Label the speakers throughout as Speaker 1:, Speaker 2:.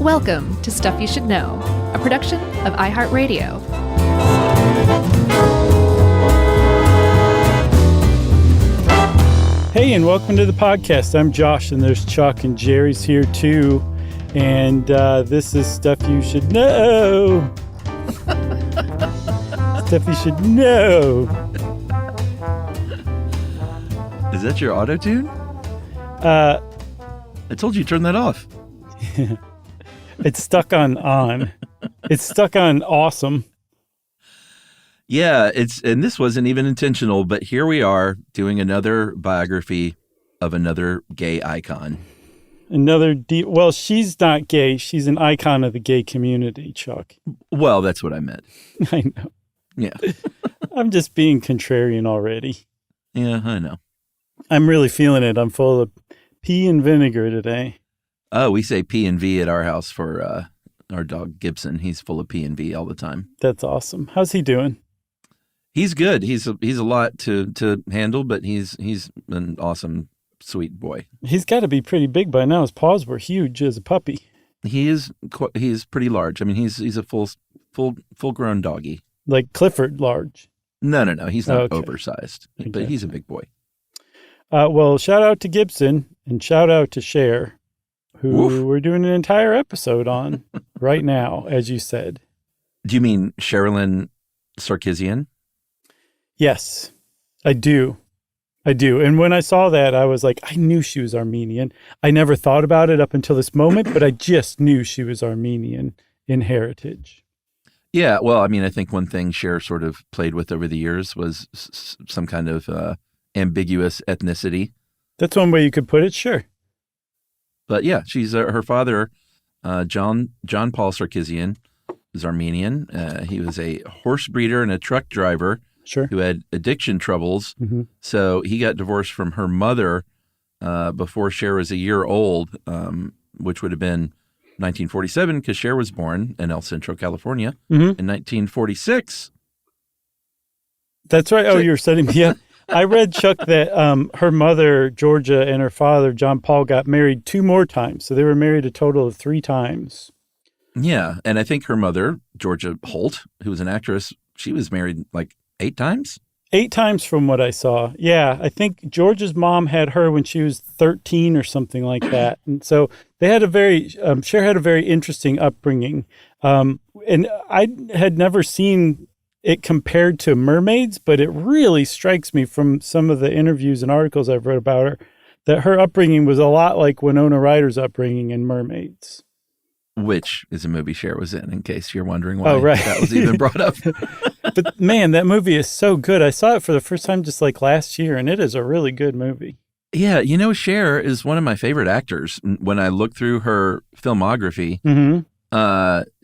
Speaker 1: Welcome to Stuff You Should Know, a production of iHeartRadio.
Speaker 2: Hey, and welcome to the podcast. I'm Josh, and there's Chuck, and Jerry's here too. And this is Stuff You Should Know. Stuff You Should Know.
Speaker 3: Is that your auto-tune? I told you to turn that off.
Speaker 2: It's stuck on. It's stuck on awesome.
Speaker 3: Yeah, and this wasn't even intentional, but here we are doing another biography of another gay icon.
Speaker 2: Well, she's not gay. She's an icon of the gay community, Chuck.
Speaker 3: Well, that's what I meant.
Speaker 2: I know.
Speaker 3: Yeah.
Speaker 2: I'm just being contrarian already.
Speaker 3: Yeah, I know.
Speaker 2: I'm really feeling it. I'm full of pea and vinegar today.
Speaker 3: Oh, we say P and V at our house for our dog Gibson. He's full of P and V all the time.
Speaker 2: That's awesome. How's he doing?
Speaker 3: He's good. He's a lot to handle, but he's an awesome, sweet boy.
Speaker 2: He's got to be pretty big by now. His paws were huge as a puppy.
Speaker 3: He is pretty large. I mean, he's a full grown doggy.
Speaker 2: Like Clifford large.
Speaker 3: No. He's not oversized, but he's a big boy.
Speaker 2: Well, shout out to Gibson and shout out to Cher, who we're doing an entire episode on right now, as you said.
Speaker 3: Do you mean Sherilyn Sarkisian?
Speaker 2: Yes, I do. And when I saw that, I was like, I knew she was Armenian. I never thought about it up until this moment, but I just knew she was Armenian in heritage.
Speaker 3: Yeah, well, I mean, I think one thing Cher sort of played with over the years was some kind of ambiguous ethnicity.
Speaker 2: That's one way you could put it, sure.
Speaker 3: But yeah, she's her father, John Paul Sarkisian, is Armenian. He was a horse breeder and a truck driver.
Speaker 2: Sure.
Speaker 3: Who had addiction troubles. Mm-hmm. So he got divorced from her mother before Cher was a year old, which would have been 1947 because Cher was born in El Centro, California in 1946.
Speaker 2: That's right. Oh, you're setting me up. I read, Chuck, that her mother, Georgia, and her father, John Paul, got married 2 more times. So they were married a total of 3 times.
Speaker 3: Yeah. And I think her mother, Georgia Holt, who was an actress, she was married like 8 times?
Speaker 2: 8 times from what I saw. Yeah, I think George's mom had her when she was 13 or something like that. And so they had Cher had a very interesting upbringing. And I had never seen it compared to mermaids, but it really strikes me from some of the interviews and articles I've read about her that her upbringing was a lot like Winona Ryder's upbringing in Mermaids.
Speaker 3: Which is a movie Cher was in case you're wondering why that was even brought up.
Speaker 2: But man, that movie is so good. I saw it for the first time just like last year, and it is a really good movie.
Speaker 3: Yeah, Cher is one of my favorite actors. When I look through her filmography,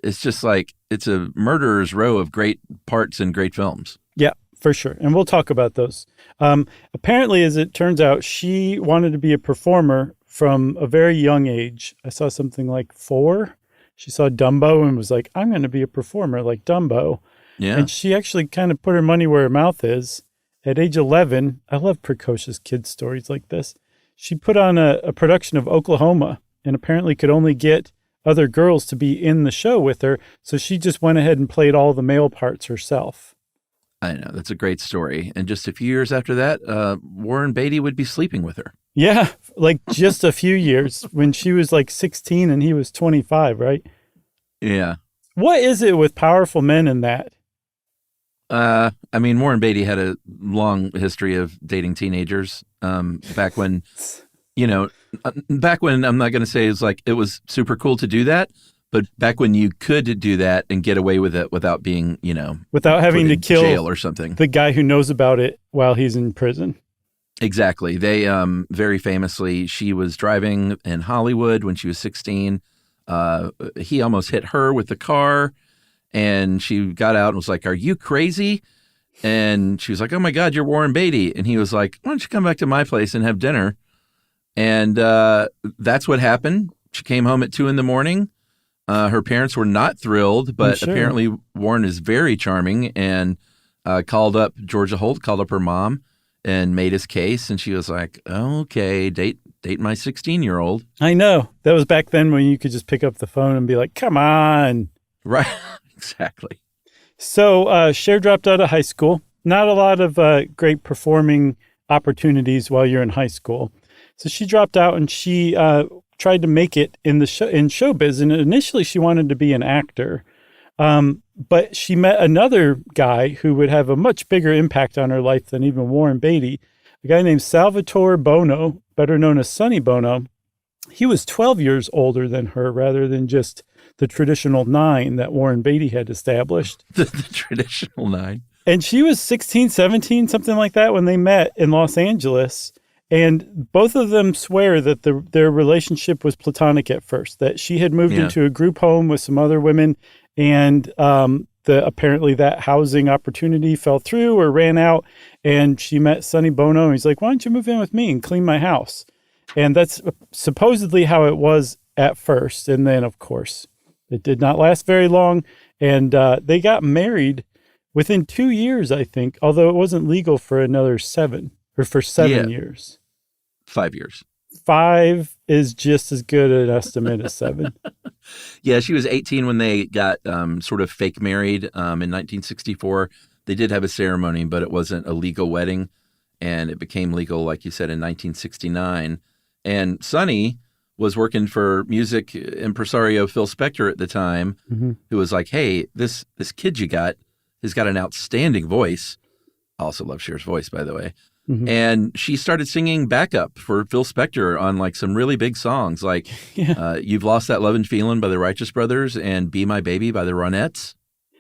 Speaker 3: it's just like it's a murderer's row of great parts in great films. Yeah,
Speaker 2: for sure. And we'll talk about those. Apparently, as it turns out, she wanted to be a performer from a very young age. I saw something like 4. She saw Dumbo and was like, I'm going to be a performer like Dumbo.
Speaker 3: Yeah.
Speaker 2: And she actually kind of put her money where her mouth is. At age 11, I love precocious kids stories like this. She put on a production of Oklahoma and apparently could only get other girls to be in the show with her. So she just went ahead and played all the male parts herself.
Speaker 3: I know. That's a great story. And just a few years after that, Warren Beatty would be sleeping with her.
Speaker 2: Yeah, like just a few years when she was like 16 and he was 25, right?
Speaker 3: Yeah.
Speaker 2: What is it with powerful men in that?
Speaker 3: I mean, Warren Beatty had a long history of dating teenagers. Back when, I'm not going to say it was super cool to do that, but back when you could do that and get away with it without being,
Speaker 2: without having to kill
Speaker 3: jail or something,
Speaker 2: the guy who knows about it while he's in prison.
Speaker 3: Exactly. They very famously, she was driving in Hollywood when she was 16. He almost hit her with the car. And she got out and was like, "Are you crazy?" And she was like, "Oh my God, you're Warren Beatty." And he was like, "Why don't you come back to my place and have dinner?" And that's what happened. She came home at 2 a.m. Her parents were not thrilled, but apparently Warren is very charming and called up Georgia Holt, called up her mom and made his case. And she was like, "Okay, date date my 16-year-old.
Speaker 2: I know. That was back then when you could just pick up the phone and be like, come on.
Speaker 3: Right. Exactly.
Speaker 2: So Cher dropped out of high school. Not a lot of great performing opportunities while you're in high school. So she dropped out and she tried to make it in showbiz. And initially she wanted to be an actor. But she met another guy who would have a much bigger impact on her life than even Warren Beatty, a guy named Salvatore Bono, better known as Sonny Bono. He was 12 years older than her rather than just the traditional 9 that Warren Beatty had established.
Speaker 3: The traditional 9.
Speaker 2: And she was 16, 17, something like that when they met in Los Angeles. And both of them swear that their relationship was platonic at first, that she had moved into a group home with some other women, and apparently that housing opportunity fell through or ran out, and she met Sonny Bono, and he's like, why don't you move in with me and clean my house? And that's supposedly how it was at first. And then, of course, it did not last very long, and they got married within 2 years, I think, although it wasn't legal for another 7 years.
Speaker 3: 5 years.
Speaker 2: 5 is just as good an estimate as 7.
Speaker 3: Yeah, she was 18 when they got sort of fake married in 1964. They did have a ceremony, but it wasn't a legal wedding. And it became legal, like you said, in 1969. And Sonny was working for music impresario Phil Spector at the time, who was like, hey, this kid you got has got an outstanding voice. I also love Cher's voice, by the way. And she started singing backup for Phil Spector on like some really big songs, like You've Lost That Lovin' Feelin' by the Righteous Brothers and Be My Baby by the Ronettes.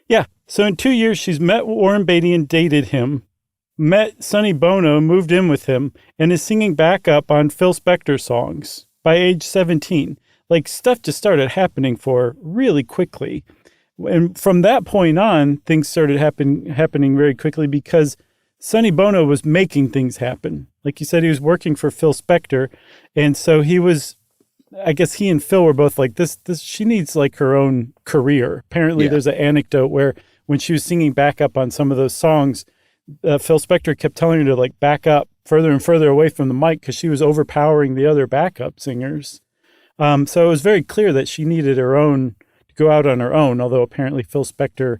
Speaker 3: Yeah.
Speaker 2: So in 2 years, she's met Warren Beatty and dated him, met Sonny Bono, moved in with him, and is singing backup on Phil Spector songs by age 17. Like, stuff just started happening for her really quickly. And from that point on, things started happening very quickly because Sonny Bono was making things happen. Like you said, he was working for Phil Spector. And so I guess he and Phil were both like, this, she needs like her own career. Apparently there's an anecdote where when she was singing backup on some of those songs, Phil Spector kept telling her to like back up further and further away from the mic because she was overpowering the other backup singers. So it was very clear that she needed her own, to go out on her own, although apparently Phil Spector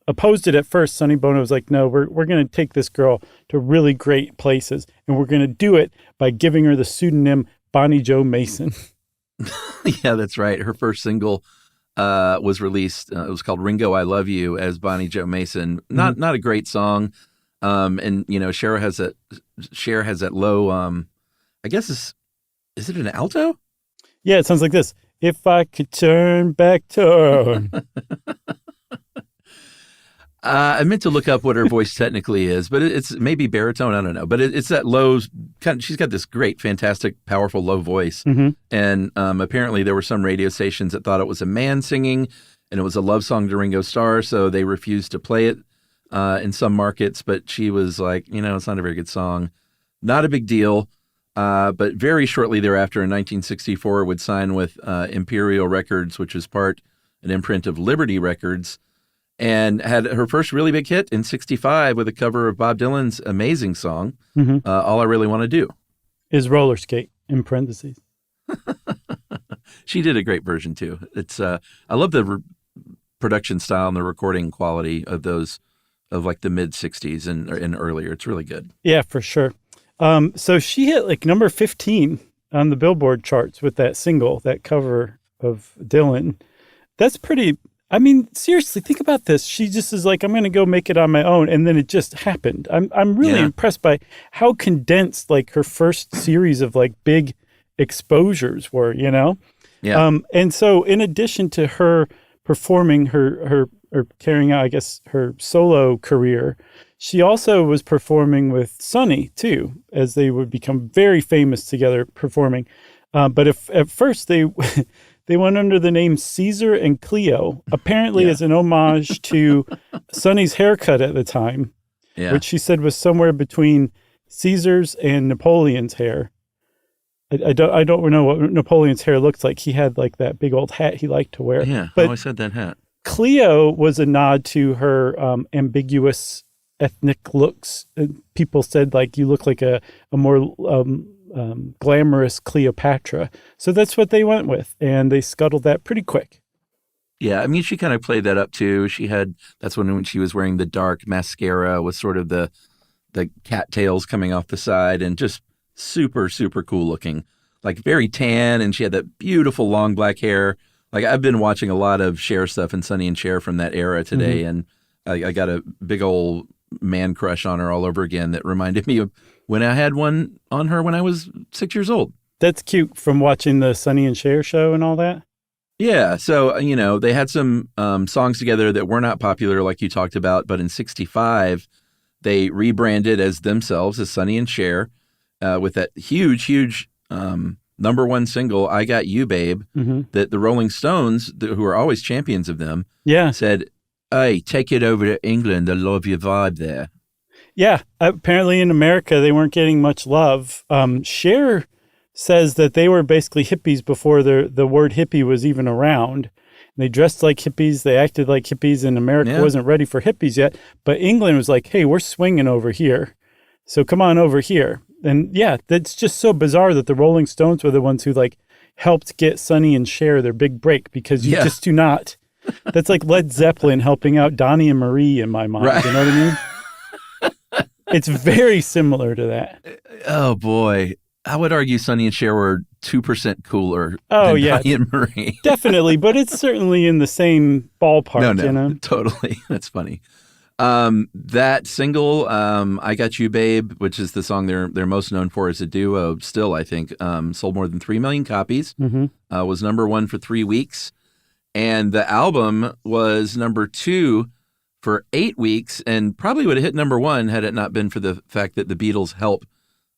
Speaker 2: opposed it at first. Sonny Bono was like, no, we're going to take this girl to really great places, and we're going to do it by giving her the pseudonym Bonnie Jo Mason.
Speaker 3: Yeah, that's right. Her first single was released. It was called Ringo, I Love You, as Bonnie Jo Mason. Not a great song. And, you know, Cher has that low, I guess, is it an alto?
Speaker 2: Yeah, it sounds like this. If I could turn back time.
Speaker 3: I meant to look up what her voice technically is, but it's maybe baritone. I don't know. But it's that low kind of, she's got this great, fantastic, powerful low voice. And apparently there were some radio stations that thought it was a man singing and it was a love song to Ringo Starr. So they refused to play it in some markets. But she was like, you know, it's not a very good song. Not a big deal. But very shortly thereafter in 1964 would sign with Imperial Records, which was an imprint of Liberty Records. And had her first really big hit in 65 with a cover of Bob Dylan's amazing song, All I Really Want to Do.
Speaker 2: Is roller skate, in parentheses.
Speaker 3: She did a great version, too. It's I love the production style and the recording quality of those, of like the mid-60s and earlier. It's really good.
Speaker 2: Yeah, for sure. So she hit like number 15 on the Billboard charts with that single, that cover of Dylan. That's pretty... I mean, seriously, think about this. She just is like, I'm going to go make it on my own. And then it just happened. I'm really impressed by how condensed like her first series of like big exposures were, you know?
Speaker 3: Yeah.
Speaker 2: And so in addition to her performing her carrying out, I guess, her solo career, she also was performing with Sonny too, as they would become very famous together performing. But at first they went under the name Caesar and Cleo, apparently as an homage to Sonny's haircut at the time, which she said was somewhere between Caesar's and Napoleon's hair. I don't know what Napoleon's hair looked like. He had like that big old hat he liked to wear.
Speaker 3: Yeah,
Speaker 2: but
Speaker 3: I always had that hat.
Speaker 2: Cleo was a nod to her ambiguous ethnic looks. People said like you look like a more glamorous Cleopatra. So that's what they went with, and they scuttled that pretty quick.
Speaker 3: Yeah, I mean, she kind of played that up too. That's when she was wearing the dark mascara with sort of the cattails coming off the side, and just super, super cool looking, like very tan. And she had that beautiful long black hair. Like, I've been watching a lot of Cher stuff and Sonny and Cher from that era today. And I got a big old man crush on her all over again that reminded me of when I had one on her when I was 6 years old.
Speaker 2: That's cute, from watching the Sonny and Cher show and all that.
Speaker 3: Yeah. So, they had some songs together that were not popular, like you talked about. But in 1965, they rebranded as themselves, as Sonny and Cher, with that huge number one single, I Got You, Babe, that the Rolling Stones, who are always champions of them, said, hey, take it over to England. I love your vibe there.
Speaker 2: Yeah. Apparently in America, they weren't getting much love. Cher says that they were basically hippies before the word hippie was even around. They dressed like hippies. They acted like hippies, and America wasn't ready for hippies yet. But England was like, hey, we're swinging over here. So come on over here. And yeah, that's just so bizarre that the Rolling Stones were the ones who like helped get Sonny and Cher their big break, because you just do not. That's like Led Zeppelin helping out Donnie and Marie in my mind. Right. You know what I mean? It's very similar to that.
Speaker 3: Oh, boy. I would argue Sonny and Cher were 2% cooler than Donnie and Marie.
Speaker 2: Definitely, but it's certainly in the same ballpark, you know?
Speaker 3: Totally. That's funny. That single, I Got You, Babe, which is the song they're most known for as a duo still, I think, sold more than 3 million copies, was number one for 3 weeks. And the album was number 2 for 8 weeks, and probably would have hit number 1 had it not been for the fact that the Beatles' Help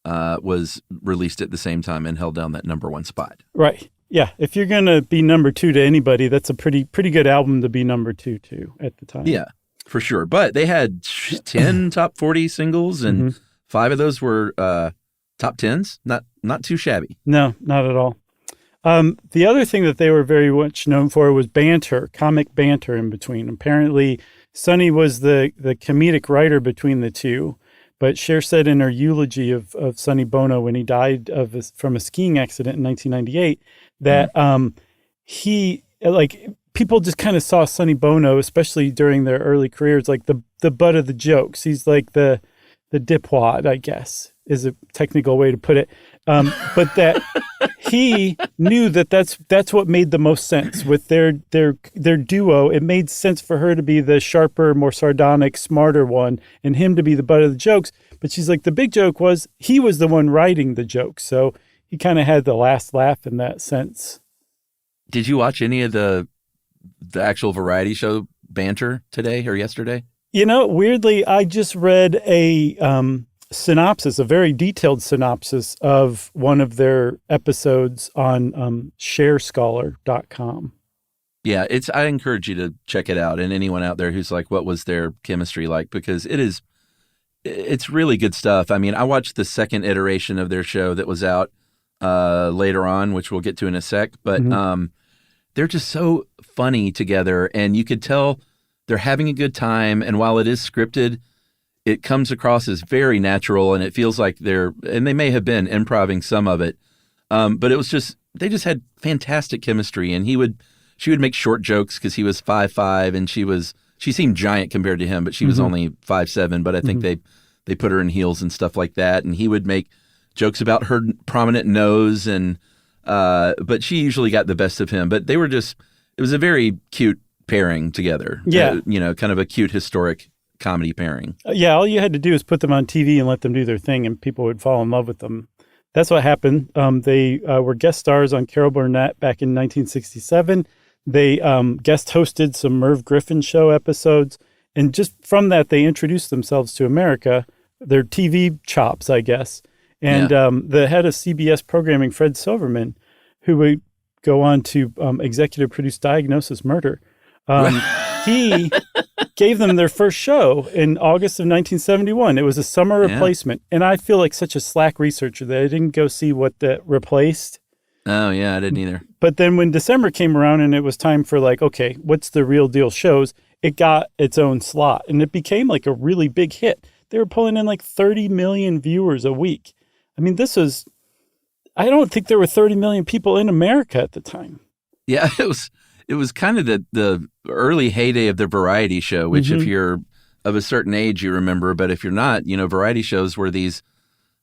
Speaker 3: was released at the same time and held down that number 1 spot.
Speaker 2: Right. Yeah. If you're going to be number 2 to anybody, that's a pretty good album to be number 2 to at the time.
Speaker 3: Yeah, for sure. But they had 10 top 40 singles, and 5 of those were top 10s. Not too shabby.
Speaker 2: No, not at all. The other thing that they were very much known for was banter, comic banter in between. Apparently, Sonny was the comedic writer between the two. But Cher said in her eulogy of Sonny Bono when he died from a skiing accident in 1998 that he, like, people just kind of saw Sonny Bono, especially during their early careers, like the butt of the jokes. He's like the dipwad, I guess, is a technical way to put it. But that he knew that's what made the most sense with their duo. It made sense for her to be the sharper, more sardonic, smarter one, and him to be the butt of the jokes. But she's like, the big joke was he was the one writing the jokes, so he kind of had the last laugh in that sense.
Speaker 3: Did you watch any of the actual variety show banter today or yesterday?
Speaker 2: You know, weirdly, I just read a synopsis, a very detailed synopsis of one of their episodes on sharescholar.com.
Speaker 3: Yeah, I encourage you to check it out, and anyone out there who's like, what was their chemistry like? Because it's really good stuff. I mean, I watched the second iteration of their show that was out later on, which we'll get to in a sec, but they're just so funny together, and you could tell they're having a good time, and while it is scripted, it comes across as very natural, and it feels like and they may have been improvising some of it, but it was they just had fantastic chemistry, and she would make short jokes because he was 5'5", and she seemed giant compared to him, but she was only 5'7", but I think they put her in heels and stuff like that, and he would make jokes about her prominent nose, and but she usually got the best of him, but it was a very cute pairing together.
Speaker 2: Yeah.
Speaker 3: Kind of a cute historic comedy pairing.
Speaker 2: Yeah, all you had to do is put them on TV and let them do their thing, and people would fall in love with them. That's what happened. They were guest stars on Carol Burnett back in 1967. They guest hosted some Merv Griffin show episodes, and just from that, they introduced themselves to America, their TV chops, I guess. And the head of CBS programming, Fred Silverman, who would go on to executive produce Diagnosis Murder, he gave them their first show in August of 1971. It was a summer replacement. And I feel like such a slack researcher that I didn't go see what that replaced.
Speaker 3: Oh, yeah, I didn't either.
Speaker 2: But then when December came around and it was time for like, okay, what's the real deal shows, it got its own slot. And it became like a really big hit. They were pulling in like 30 million viewers a week. I mean, this was I don't think there were 30 million people in America at the time.
Speaker 3: Yeah, it was kind of the early heyday of the variety show, which if you're of a certain age, you remember, but if you're not, variety shows were these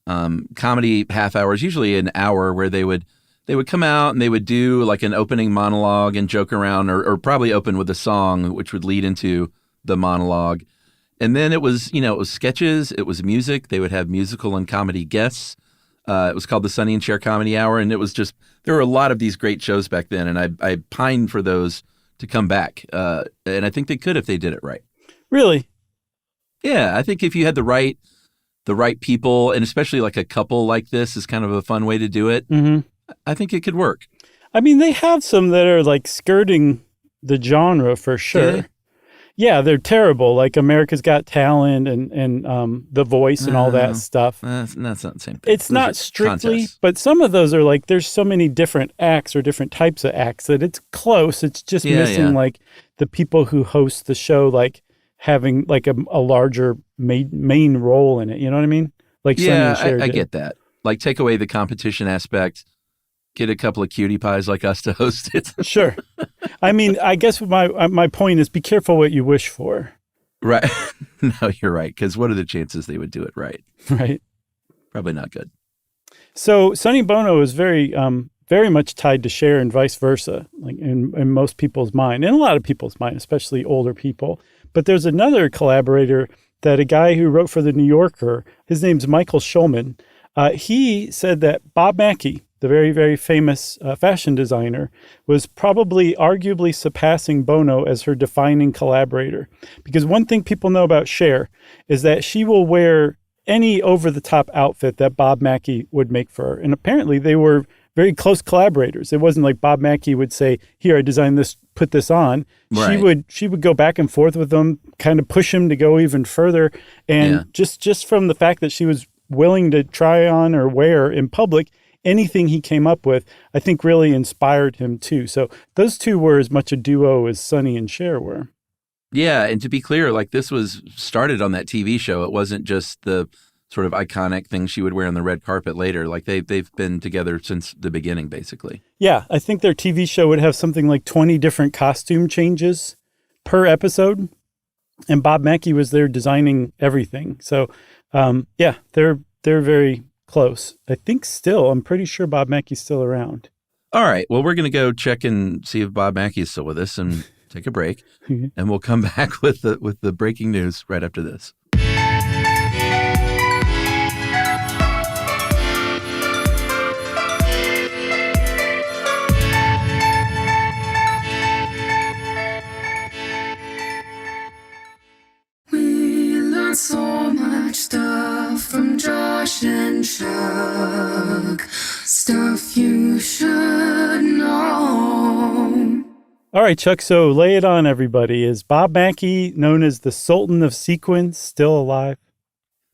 Speaker 3: comedy half hours, usually an hour, where they would come out and they would do like an opening monologue and joke around, or probably open with a song, which would lead into the monologue. And then it was sketches, it was music. They would have musical and comedy guests. It was called the Sonny and Cher Comedy Hour, and it was just, there were a lot of these great shows back then, and I pined for those to come back. And I think they could if they did it right.
Speaker 2: Really?
Speaker 3: Yeah, I think if you had the right people, and especially like a couple like this is kind of a fun way to do it. Mm-hmm. I think it could work.
Speaker 2: I mean, they have some that are like skirting the genre for sure. Yeah, they're terrible. Like America's Got Talent and The Voice and all that stuff.
Speaker 3: That's not the same thing.
Speaker 2: It's not strictly,
Speaker 3: contests.
Speaker 2: But some of those are like, there's so many different acts or different types of acts that it's close. It's just missing like the people who host the show, like having like a larger main role in it. You know what I mean? Like Sonny and Cher
Speaker 3: I
Speaker 2: did.
Speaker 3: get that. Like take away the competition aspect. Get a couple of cutie pies like us to host it.
Speaker 2: Sure. I mean, I guess my point is be careful what you wish for.
Speaker 3: Right. No, you're right. Because what are the chances they would do it right?
Speaker 2: Right.
Speaker 3: Probably not good.
Speaker 2: So Sonny Bono is very much tied to Cher and vice versa, like in most people's mind, in a lot of people's mind, especially older people. But there's another collaborator that a guy who wrote for The New Yorker, his name's Michael Schulman. He said that Bob Mackie, the very, very famous fashion designer, was probably arguably surpassing Bono as her defining collaborator. Because one thing people know about Cher is that she will wear any over-the-top outfit that Bob Mackie would make for her. And apparently they were very close collaborators. It wasn't like Bob Mackie would say, here, I designed this, put this on.
Speaker 3: Right.
Speaker 2: She would go back and forth with them, kind of push him to go even further. And just from the fact that she was willing to try on or wear in public anything he came up with, I think really inspired him too. So those two were as much a duo as Sonny and Cher were.
Speaker 3: Yeah, and to be clear, like this was started on that TV show. It wasn't just the sort of iconic thing she would wear on the red carpet later. Like they've been together since the beginning, basically.
Speaker 2: Yeah, I think their TV show would have something like 20 different costume changes per episode. And Bob Mackie was there designing everything. So they're very close. I think still, I'm pretty sure Bob Mackie's still around.
Speaker 3: All right. Well, we're going to go check and see if Bob Mackie is still with us and take a break. And we'll come back with the breaking news right after this.
Speaker 4: We learned so much stuff from Josh and Chuck. Stuff you should know.
Speaker 2: All right, Chuck, so lay it on everybody. Is Bob Mackie, known as the Sultan of Sequins, still alive?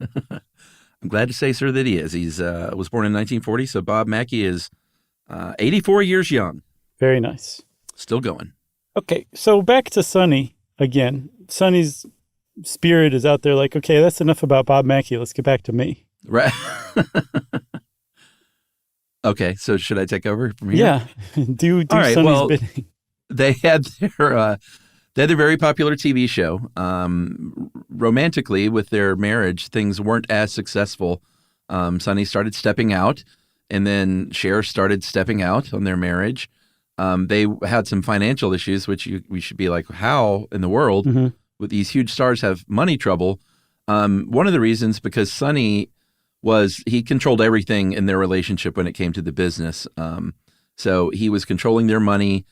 Speaker 3: I'm glad to say, sir, that he is. He's was born in 1940, so Bob Mackie is 84 years young.
Speaker 2: Very nice.
Speaker 3: Still going.
Speaker 2: Okay, so back to Sonny again. Sonny's spirit is out there like, okay, that's enough about Bob Mackie. Let's get back to me.
Speaker 3: Right. Okay, so should I take over from here?
Speaker 2: Yeah, do
Speaker 3: right,
Speaker 2: Sonny's bidding.
Speaker 3: They had their very popular TV show. Romantically, with their marriage, things weren't as successful. Sonny started stepping out, and then Cher started stepping out on their marriage. They had some financial issues, which we should be like, how in the world would these huge stars have money trouble? One of the reasons, because Sonny he controlled everything in their relationship when it came to the business. So he was controlling their money.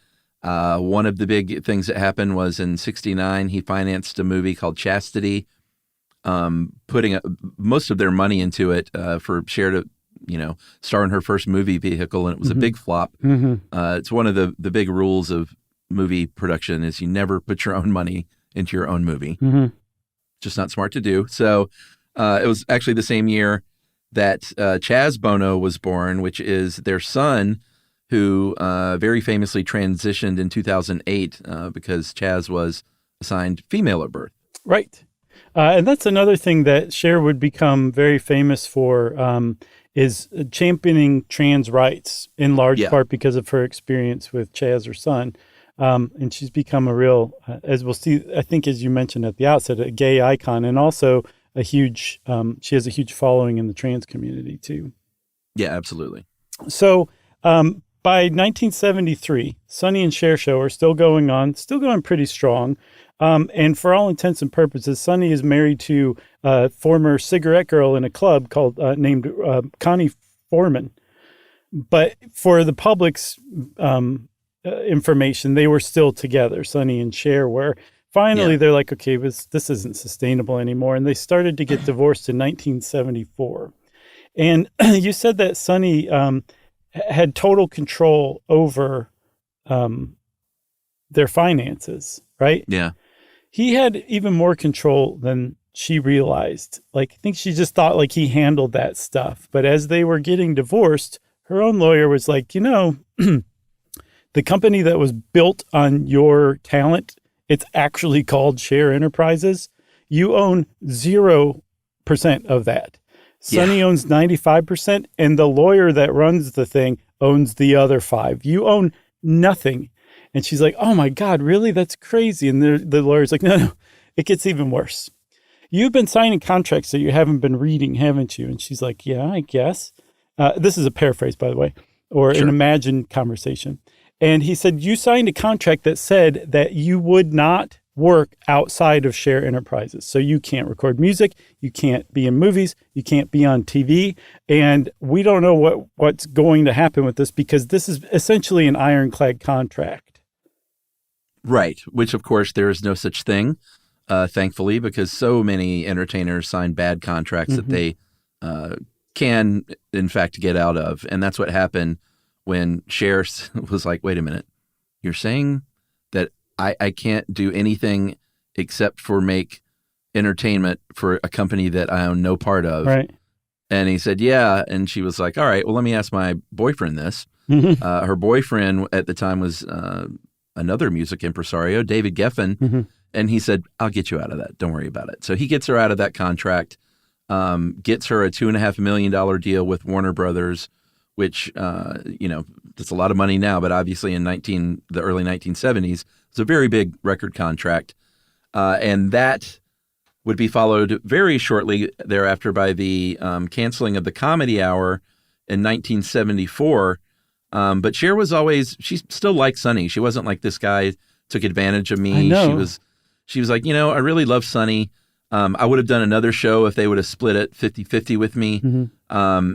Speaker 3: One of the big things that happened was in '69, he financed a movie called Chastity, putting most of their money into it for Cher to, star in her first movie vehicle, and it was a big flop. It's one of the big rules of movie production is you never put your own money into your own movie. Just not smart to do. So it was actually the same year that Chaz Bono was born, which is their son, who very famously transitioned in 2008 because Chaz was assigned female at birth.
Speaker 2: Right. And that's another thing that Cher would become very famous for is championing trans rights in large
Speaker 3: Yeah.
Speaker 2: part because of her experience with Chaz, her son. And she's become a real, as we'll see, I think, as you mentioned at the outset, a gay icon, and also a huge, she has a huge following in the trans community too.
Speaker 3: Yeah, absolutely.
Speaker 2: So by 1973, Sonny and Cher show are still going on, still going pretty strong. And for all intents and purposes, Sonny is married to a former cigarette girl in a club called named Connie Foreman. But for the public's information, they were still together. Sonny and Cher were. Finally, they're like, okay, this isn't sustainable anymore. And they started to get divorced in 1974. And you said that Sonny had total control over their finances, right?
Speaker 3: Yeah.
Speaker 2: He had even more control than she realized. Like, I think she just thought like he handled that stuff. But as they were getting divorced, her own lawyer was like, the company that was built on your talent, it's actually called Cher Enterprises. You own 0% of that. Sonny owns 95%, and the lawyer that runs the thing owns the other 5%. You own nothing. And she's like, oh my God, really? That's crazy. And the lawyer's like, no, it gets even worse. You've been signing contracts that you haven't been reading, haven't you? And she's like, yeah, I guess. This is a paraphrase, by the way, or an imagined conversation. And he said, you signed a contract that said that you would not work outside of Cher Enterprises. So you can't record music, you can't be in movies, you can't be on TV. And we don't know what's going to happen with this because this is essentially an ironclad contract.
Speaker 3: Right. Which, of course, there is no such thing, thankfully, because so many entertainers sign bad contracts that they can, in fact, get out of. And that's what happened when Cher was like, wait a minute, you're saying that I can't do anything except for make entertainment for a company that I own no part of.
Speaker 2: Right.
Speaker 3: And he said, yeah. And she was like, all right, well, let me ask my boyfriend this. Her boyfriend at the time was another music impresario, David Geffen. And he said, I'll get you out of that. Don't worry about it. So he gets her out of that contract, gets her a $2.5 million deal with Warner Brothers, which, that's a lot of money now, but obviously in the early 1970s, it's a very big record contract. And that would be followed very shortly thereafter by the canceling of the Comedy Hour in 1974. But Cher was she still liked Sonny. She wasn't like, this guy took advantage of me.
Speaker 2: I know.
Speaker 3: She was like, I really love Sonny. I would have done another show if they would have split it 50-50 with me.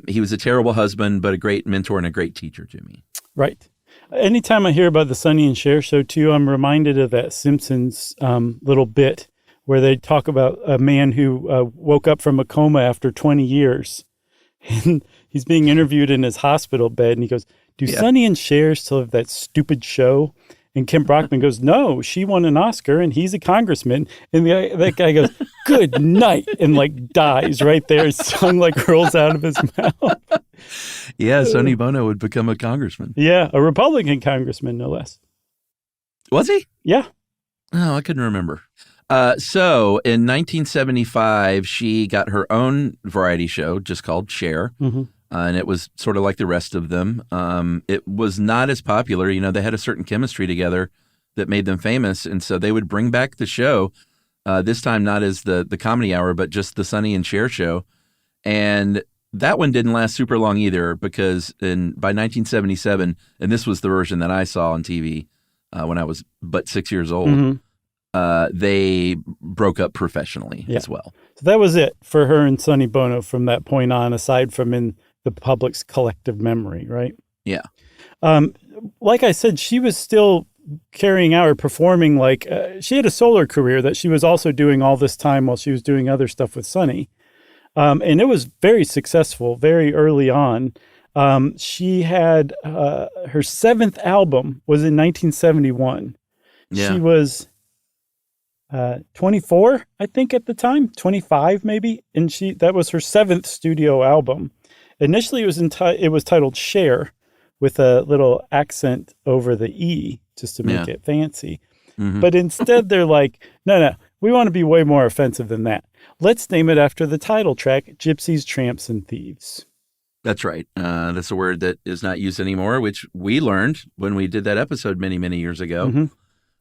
Speaker 3: He was a terrible husband, but a great mentor and a great teacher to me.
Speaker 2: Right. Anytime I hear about the Sonny and Cher show, too, I'm reminded of that Simpsons little bit where they talk about a man who woke up from a coma after 20 years. And he's being interviewed in his hospital bed, and he goes, do Sonny and Cher still have that stupid show? And Kim Brockman goes, no, she won an Oscar, and he's a congressman. And that guy goes, good night, and like dies right there. His tongue like rolls out of his mouth.
Speaker 3: Yeah, Sonny Bono would become a congressman.
Speaker 2: Yeah, a Republican congressman, no less.
Speaker 3: Was he?
Speaker 2: Yeah.
Speaker 3: Oh, I couldn't remember. So in 1975, she got her own variety show just called Cher. And it was sort of like the rest of them. It was not as popular. They had a certain chemistry together that made them famous. And so they would bring back the show, this time not as the Comedy Hour, but just the Sonny and Cher show. And that one didn't last super long either because by 1977, and this was the version that I saw on TV when I was but 6 years old, they broke up professionally as well.
Speaker 2: So that was it for her and Sonny Bono from that point on, aside from in the public's collective memory, right?
Speaker 3: Yeah.
Speaker 2: Like I said, she was still carrying out or performing she had a solo career that she was also doing all this time while she was doing other stuff with Sonny. And it was very successful very early on. She had her 7th album was in 1971.
Speaker 3: Yeah.
Speaker 2: She was 24, I think, at the time, 25 maybe. And that was her 7th studio album. Initially, it was titled Cher with a little accent over the E just to make it fancy. But instead, they're like, no, we want to be way more offensive than that. Let's name it after the title track, Gypsies, Tramps, and Thieves.
Speaker 3: That's right. That's a word that is not used anymore, which we learned when we did that episode many, many years ago.
Speaker 2: Mm-hmm.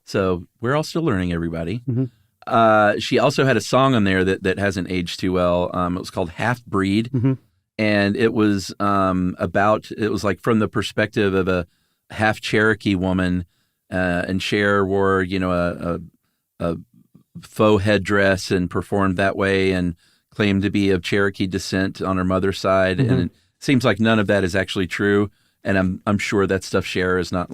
Speaker 3: So we're all still learning, everybody.
Speaker 2: Mm-hmm.
Speaker 3: She also had a song on there that hasn't aged too well. It was called Half Breed.
Speaker 2: Mm-hmm.
Speaker 3: And it was it was like from the perspective of a half Cherokee woman. And Cher wore, a faux headdress and performed that way and claimed to be of Cherokee descent on her mother's side.
Speaker 2: Mm-hmm.
Speaker 3: And it seems like none of that is actually true. And I'm sure that stuff Cher is not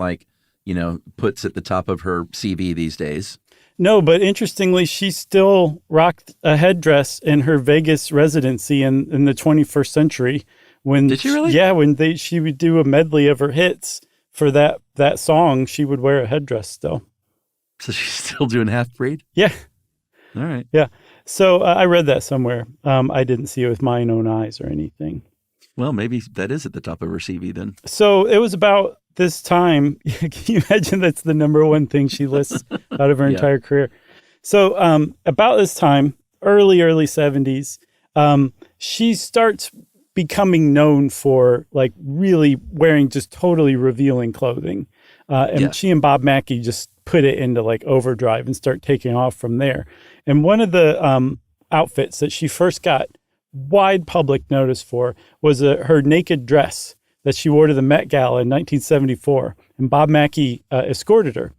Speaker 3: puts at the top of her CV these days.
Speaker 2: No, but interestingly, she still rocked a headdress in her Vegas residency in the 21st century.
Speaker 3: Did she really?
Speaker 2: Yeah, when she would do a medley of her hits for that song, she would wear a headdress still.
Speaker 3: So she's still doing Half Breed?
Speaker 2: Yeah.
Speaker 3: All right.
Speaker 2: Yeah. So I read that somewhere. I didn't see it with my own eyes or anything.
Speaker 3: Well, maybe that is at the top of her CV then.
Speaker 2: So it was about this time. Can you imagine that's the number one thing she lists out of her entire career? So about this time, early 70s, she starts becoming known for like really wearing just totally revealing clothing. She and Bob Mackie just put it into like overdrive and start taking off from there. And one of the outfits that she first got wide public notice for was her naked dress that she wore to the Met Gala in 1974. And Bob Mackie escorted her.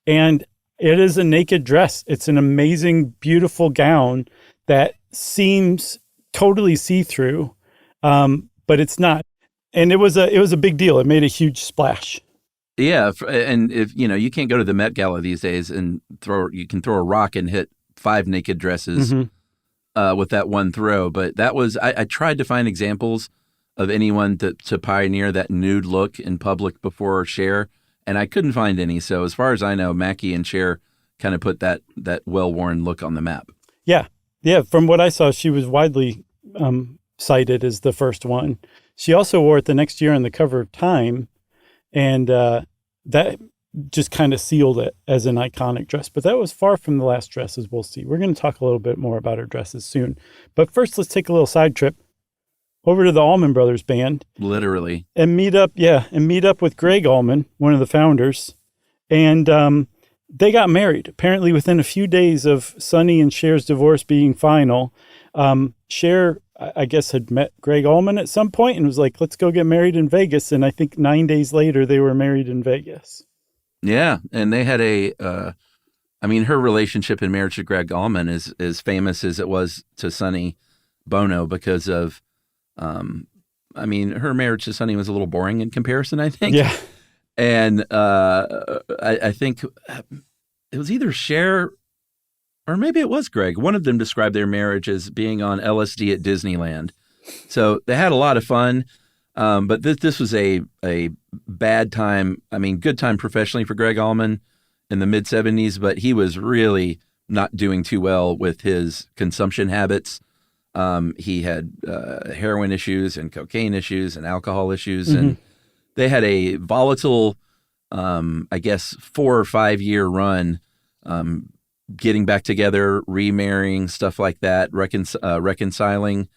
Speaker 2: And it is a naked dress. It's an amazing, beautiful gown that seems totally see-through, but it's not. And it was a big deal. It made a huge splash.
Speaker 3: Yeah, and if you can't go to the Met Gala these days and you can throw a rock and hit 5 naked dresses with that one throw. But that was I tried to find examples of anyone to pioneer that nude look in public before Cher, and I couldn't find any. So as far as I know, Mackie and Cher kind of put that well-worn look on the map. Yeah.
Speaker 2: From what I saw, she was widely cited as the first one. She also wore it the next year on the cover of Time. And that just kind of sealed it as an iconic dress. But that was far from the last dress, as we'll see. We're going to talk a little bit more about her dresses soon. But first, let's take a little side trip over to the Allman Brothers Band.
Speaker 3: Literally.
Speaker 2: And meet up with Greg Allman, one of the founders. And they got married, apparently within a few days of Sonny and Cher's divorce being final. Cher, I guess, had met Greg Allman at some point and was like, let's go get married in Vegas. And I think 9 days later, they were married in Vegas.
Speaker 3: Yeah. And they had her relationship and marriage to Greg Allman is as famous as it was to Sonny Bono because of, her marriage to Sonny was a little boring in comparison, I think.
Speaker 2: Yeah.
Speaker 3: And I think it was either Cher or maybe it was Greg. One of them described their marriage as being on LSD at Disneyland. So they had a lot of fun, but this was a bad time. Good time professionally for Greg Allman in the mid-'70s, but he was really not doing too well with his consumption habits. He had heroin issues and cocaine issues and alcohol issues, and they had a volatile, 4 or 5 year run, getting back together, remarrying, stuff like that, reconciling.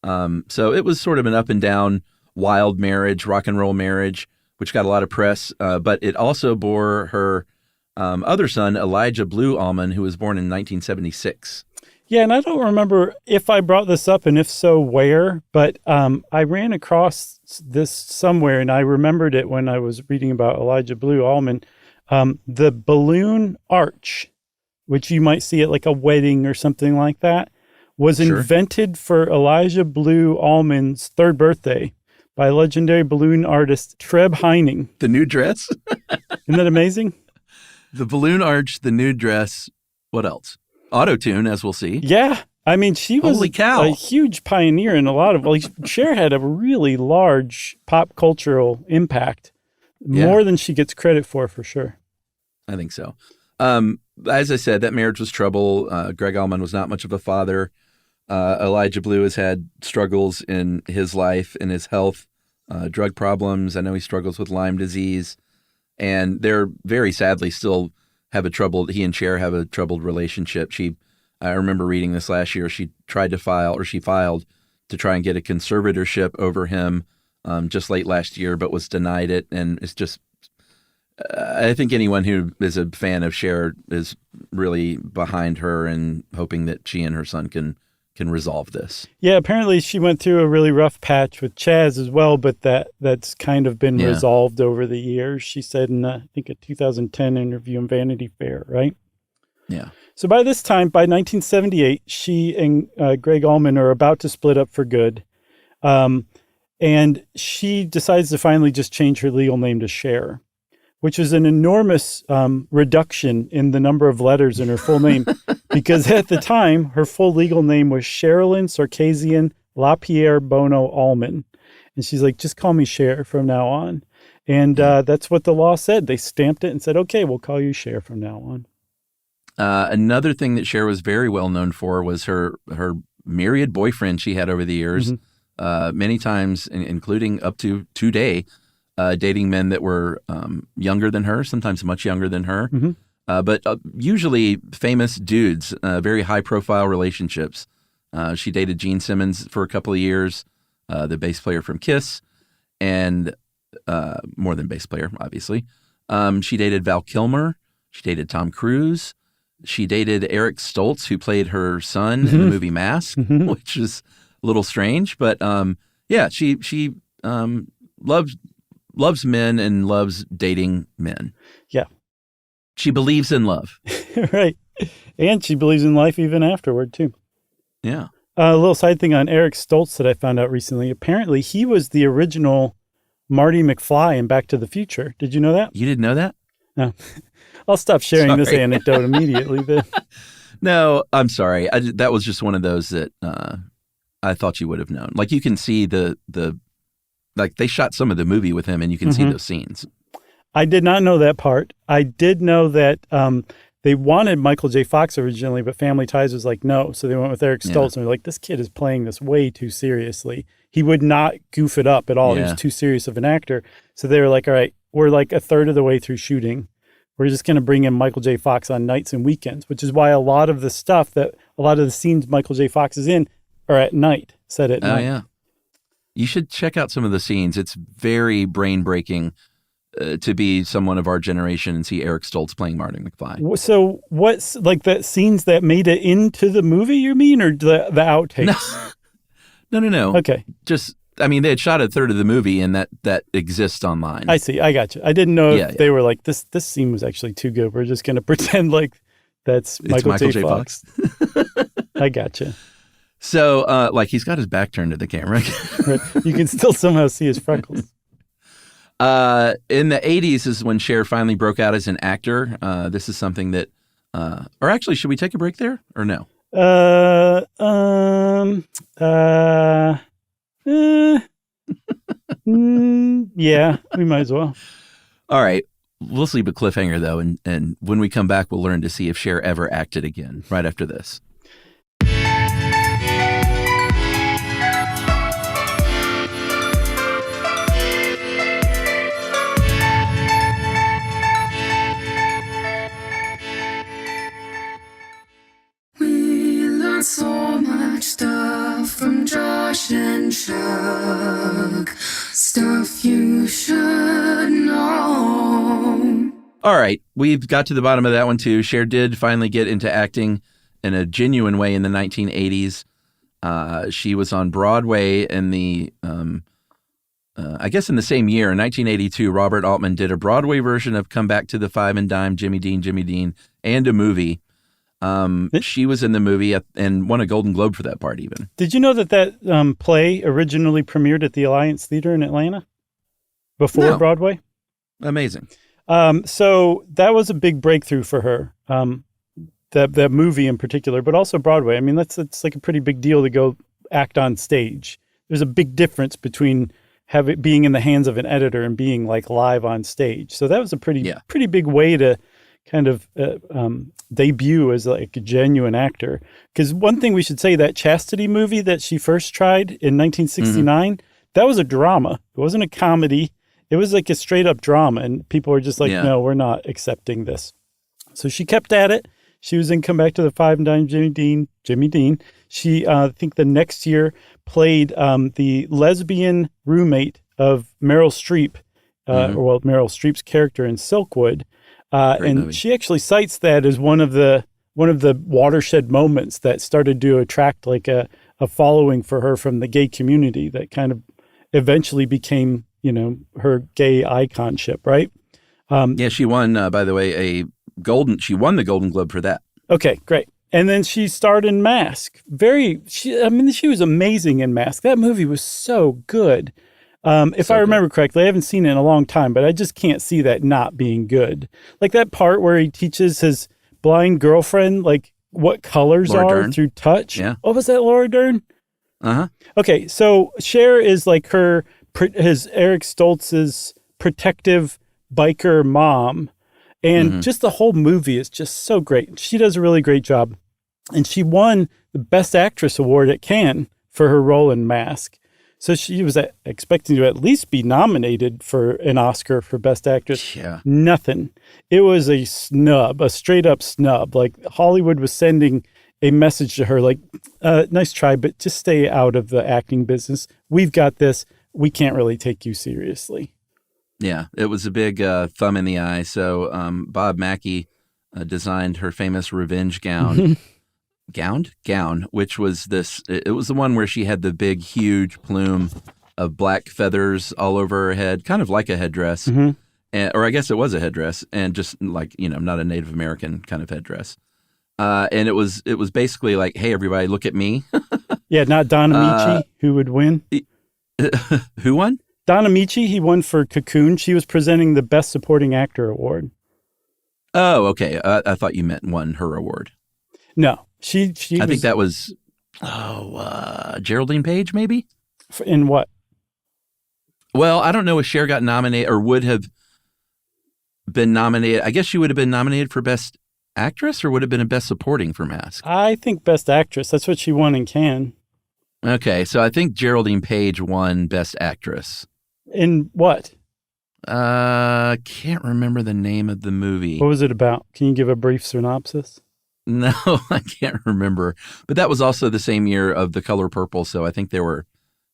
Speaker 3: So it was sort of an up and down, wild marriage, rock and roll marriage, which got a lot of press. But it also bore her other son, Elijah Blue Allman, who was born in 1976.
Speaker 2: Yeah, and I don't remember if I brought this up, and if so, where, but I ran across this somewhere, and I remembered it when I was reading about Elijah Blue Allman. The balloon arch, which you might see at like a wedding or something like that, was invented for Elijah Blue Allman's 3rd birthday by legendary balloon artist Treb Heining.
Speaker 3: The nude dress?
Speaker 2: Isn't that amazing?
Speaker 3: The balloon arch, the nude dress. What else? Auto-tune, as we'll see.
Speaker 2: Yeah. She was a huge pioneer in a lot of, Cher had a really large pop cultural impact, more than she gets credit for sure.
Speaker 3: I think so. As I said, that marriage was trouble. Greg Allman was not much of a father. Elijah Blue has had struggles in his life, in his health, drug problems. I know he struggles with Lyme disease. And they're very sadly still he and Cher have a troubled relationship. I remember reading this last year. She filed to try and get a conservatorship over him just late last year, but was denied it. And it's just, I think anyone who is a fan of Cher is really behind her and hoping that she and her son can resolve this.
Speaker 2: Yeah, apparently she went through a really rough patch with Chaz as well, but that's kind of been resolved over the years. She said in, I think, a 2010 interview in Vanity Fair, right?
Speaker 3: Yeah.
Speaker 2: So by this time, by 1978, she and Greg Allman are about to split up for good. And she decides to finally just change her legal name to Cher, which is an enormous reduction in the number of letters in her full name. Because at the time, her full legal name was Sherilyn Sarkisian LaPierre Bono Allman. And she's like, just call me Cher from now on. And that's what the law said. They stamped it and said, okay, we'll call you Cher from now on.
Speaker 3: Another thing that Cher was very well known for was her myriad boyfriends she had over the years, many times, including up to today, dating men that were younger than her, sometimes much younger than her, but usually famous dudes, very high-profile relationships. She dated Gene Simmons for a couple of years, the bass player from Kiss, and more than bass player, obviously. She dated Val Kilmer. She dated Tom Cruise. She dated Eric Stoltz, who played her son in the movie Mask, which is a little strange. But she loves men and loves dating men.
Speaker 2: Yeah.
Speaker 3: She believes in love.
Speaker 2: Right. And she believes in life even afterward, too.
Speaker 3: Yeah.
Speaker 2: A little side thing on Eric Stoltz that I found out recently. Apparently, he was the original Marty McFly in Back to the Future. Did you know that?
Speaker 3: You didn't know that?
Speaker 2: No. I'll stop sharing this anecdote immediately. But
Speaker 3: no, I'm sorry. That was just one of those that I thought you would have known. Like, you can see like they shot some of the movie with him and you can see those scenes.
Speaker 2: I did not know that part. I did know that they wanted Michael J. Fox originally, but Family Ties was like, no. So they went with Eric Stoltz and they're like, this kid is playing this way too seriously. He would not goof it up at all. He was too serious of an actor. So they were like, all right, we're like a third of the way through shooting. We're just going to bring in Michael J. Fox on nights and weekends, which is why a lot of the scenes Michael J. Fox is in are at night, set at night. Oh, yeah.
Speaker 3: You should check out some of the scenes. It's very brain-breaking to be someone of our generation and see Eric Stoltz playing Marty McFly.
Speaker 2: So what's like the scenes that made it into the movie, you mean, or the outtakes?
Speaker 3: No.
Speaker 2: Okay.
Speaker 3: They had shot a third of the movie and that exists online.
Speaker 2: I see. I got you. I didn't know if they were like, this scene was actually too good. We're just going to pretend like it's Michael J. Fox. I got you.
Speaker 3: So, he's got his back turned to the camera.
Speaker 2: Right. You can still somehow see his freckles.
Speaker 3: In the 80s is when Cher finally broke out as an actor. This is something that, or actually, should we take a break there or no?
Speaker 2: Yeah, we might as well.
Speaker 3: All right. We'll leave a cliffhanger, though, and when we come back, we'll learn to see if Cher ever acted again right after this.
Speaker 4: So much stuff from Josh and Chuck, stuff you should know.
Speaker 3: All right, we've got to the bottom of that one too. Cher did finally get into acting in a genuine way in the 1980s. She was on Broadway in the, I guess in the same year, in 1982, Robert Altman did a Broadway version of Come Back to the Five and Dime, Jimmy Dean, and a movie. She was in the movie and won a Golden Globe for that part even.
Speaker 2: Did you know that play originally premiered at the Alliance Theater in Atlanta before Broadway?
Speaker 3: Amazing.
Speaker 2: So that was a big breakthrough for her, that movie in particular, but also Broadway. I mean, it's like a pretty big deal to go act on stage. There's a big difference between being in the hands of an editor and being like live on stage. So that was a pretty big way to kind of debut as like a genuine actor. Because one thing we should say, that Chastity movie that she first tried in 1969, that was a drama. It wasn't a comedy. It was like a straight up drama. And people were just like, no, we're not accepting this. So she kept at it. She was in Come Back to the Five and Dime, Jimmy Dean. She, I think the next year, played the lesbian roommate of Meryl Streep, Meryl Streep's character in Silkwood, and
Speaker 3: movie.
Speaker 2: she actually cites that as one of the watershed moments that started to attract like a following for her from the gay community that kind of eventually became, her gay iconship, right?
Speaker 3: Yeah, she won, by the way, she won the Golden Globe for that.
Speaker 2: Okay, great. And then she starred in Mask. She was amazing in Mask. That movie was so good. If I remember correctly, I haven't seen it in a long time, but I just can't see that not being good. Like that part where he teaches his blind girlfriend, like what colors
Speaker 3: Laura
Speaker 2: are
Speaker 3: Dern.
Speaker 2: through touch.
Speaker 3: Yeah.
Speaker 2: What was that, Laura Dern?
Speaker 3: Uh-huh.
Speaker 2: Okay, so Cher is like his Eric Stoltz's protective biker mom. And just the whole movie is just so great. She does a really great job. And she won the Best Actress award at Cannes for her role in Mask. So she was expecting to at least be nominated for an Oscar for Best Actress.
Speaker 3: Yeah.
Speaker 2: Nothing. It was a snub, a straight up snub. Like Hollywood was sending a message to her like, nice try, but just stay out of the acting business. We've got this. We can't really take you seriously.
Speaker 3: Yeah, it was a big thumb in the eye. So Bob Mackie designed her famous revenge gown. Gown, which was it was the one where she had the big, huge plume of black feathers all over her head, kind of like a headdress. Or I guess it was a headdress, and just like, not a Native American kind of headdress. And it was basically like, hey, everybody, look at me.
Speaker 2: Yeah, not Don Amici, who would win.
Speaker 3: Who won?
Speaker 2: Don Amici, he won for Cocoon. She was presenting the Best Supporting Actor award.
Speaker 3: Oh, okay. I thought you meant won her award.
Speaker 2: No, she
Speaker 3: I think that was, Geraldine Page, maybe?
Speaker 2: In what?
Speaker 3: Well, I don't know if Cher got nominated or would have been nominated. I guess she would have been nominated for Best Actress, or would have been a Best Supporting for Mask?
Speaker 2: I think Best Actress. That's what she won in Cannes.
Speaker 3: Okay, so I think Geraldine Page won Best Actress.
Speaker 2: In what?
Speaker 3: Can't remember the name of the movie.
Speaker 2: What was it about? Can you give a brief synopsis?
Speaker 3: No, I can't remember. But that was also the same year of The Color Purple, so I think there were